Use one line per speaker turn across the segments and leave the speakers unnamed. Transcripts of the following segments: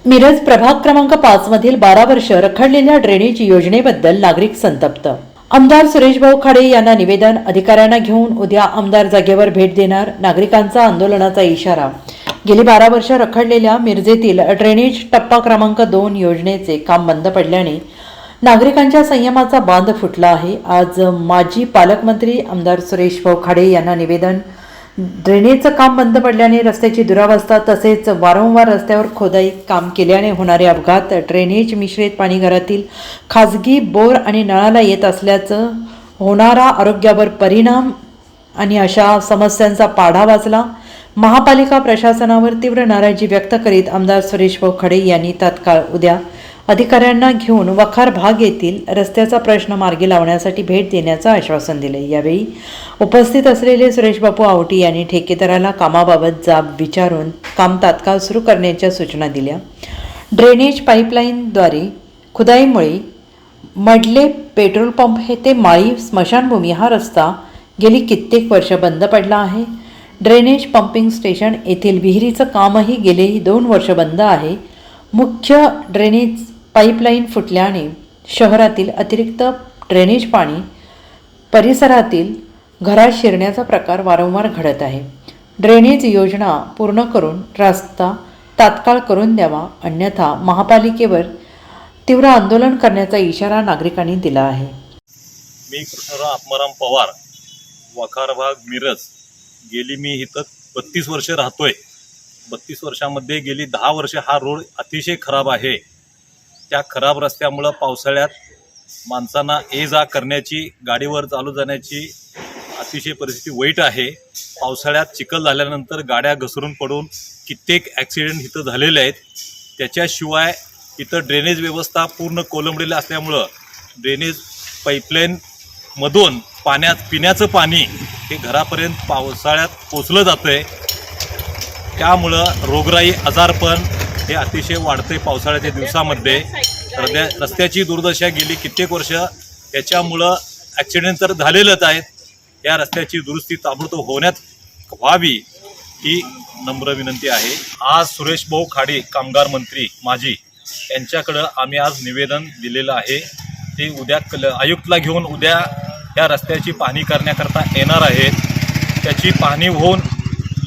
मिरज प्रभाग क्रमांक 5 मधील 12 वर्ष रखडलेल्या ड्रेनेज योजनेबद्दल नागरिक संतप्त। आमदार सुरेशभाऊ खाडे यांना निवेदन। अधिकाऱ्यांना घेऊन उद्या आमदार जागेवर भेट देणार। नागरिकांचा आंदोलनाचा इशारा। गेली 12 वर्ष रखडलेल्या मिरजेतील ड्रेनेज टप्पा क्रमांक 2 योजनेचे काम बंद पडल्याने नागरिकांच्या संयमाचा बांध फुटला आहे। आज माजी पालकमंत्री आमदार सुरेशभाऊ खाडे यांना निवेदन। ड्रेनेजचं काम बंद पडल्याने रस्त्याची दुरावस्था तसेच वारंवार रस्त्यावर खोदाई काम केल्याने होणारे अपघात, ड्रेनेज मिश्रित पाणी घरातील खाजगी बोर आणि नळाला येत असल्याचं होणारा आरोग्यावर परिणाम आणि अशा समस्यांचा पाढा वाचला। महापालिका प्रशासनावर तीव्र नाराजी व्यक्त करीत आमदार सुरेशभाऊ खाडे यांनी तात्काळ उद्या अधिकाऱ्यांना घेऊन वखार भाग येथील रस्त्याचा प्रश्न मार्गी लावण्यासाठी भेट देण्याचं आश्वासन दिले। यावेळी उपस्थित असलेले सुरेशबापू आवटी यांनी ठेकेदाराला कामाबाबत जाब विचारून काम तात्काळ सुरू करण्याच्या सूचना दिल्या। ड्रेनेज पाईपलाईनद्वारे खुदाईमुळे मडले पेट्रोल पंप हे ते माळी स्मशानभूमी हा रस्ता गेली कित्येक वर्ष बंद पडला आहे। ड्रेनेज पंपिंग स्टेशन येथील विहिरीचं कामही गेली 2 वर्ष बंद आहे। मुख्य ड्रेनेज पाईपलाईन फुटल्याने शहरातील अतिरिक्त ड्रेनेज पाणी परिसरातील घरात शिरण्याचा प्रकार वारंवार घडत आहे। ड्रेनेज योजना पूर्ण करून रस्ता तात्काळ करून द्यावा, अन्यथा महापालिकेवर तीव्र आंदोलन करण्याचा इशारा नागरिकांनी दिला आहे।
मी कृष्णराव आत्माराम पवार, वखार भाग मिरज। गेली मी इथं 32 वर्ष राहतोय। 32 वर्षामध्ये गेली 10 वर्ष हा रोड अतिशय खराब आहे। त्या खराब रस्त्यामुळं पावसाळ्यात माणसांना ये जा करण्याची, गाडीवर चालू जाण्याची अतिशय परिस्थिती वाईट आहे। पावसाळ्यात चिखल झाल्यानंतर गाड्या घसरून पडून कित्येक ॲक्सिडेंट इथं झालेले आहेत। त्याच्याशिवाय इथं ड्रेनेज व्यवस्था पूर्ण कोलमडलेली असल्यामुळं ड्रेनेज पाईपलाईनमधून पिण्याचं पाणी हे घरापर्यंत पावसाळ्यात पोचलं जातं आहे। त्यामुळं रोगराई, आजारपण हे अतिशय वाढते पावसाळ्याच्या दिवसामध्ये। रस्त्याची दुर्दशा गेली कित्येक वर्ष, त्याच्यामुळं ॲक्सिडेंट तर झालेलंच आहेत। या रस्त्याची दुरुस्ती ताबडतोब होण्यात व्हावी ही नम्र विनंती आहे। आज सुरेशभाऊ खाडे कामगार मंत्री माजी यांच्याकडं आम्ही आज निवेदन दिलेलं आहे। ते उद्या आयुक्तला घेऊन उद्या या रस्त्याची पाहणी करण्याकरता येणार आहेत। त्याची पाहणी होऊन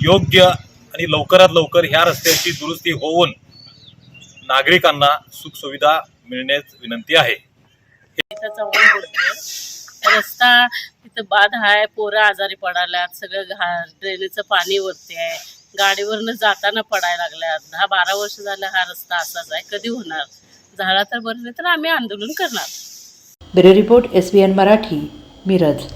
योग्य आणि लवकरात लवकर ह्या रस्त्याची दुरुस्ती होऊन नागरिकांना सुखसुविधा मिळण्याची विनंती आहे।
रस्ता तिथं बाद आहे, पोरं आजारी पडाल्यात, सगळं ड्रेनेजचं पाणी वरती आहे, गाडीवरनं जाताना पडायला लागल्यात। 10-12 वर्ष झालं हा रस्ता असाच आहे। कधी होणार? झाला तर बरं, नाही तर आम्ही आंदोलन करणार।
Bureau report SBN Marathi, Miraj.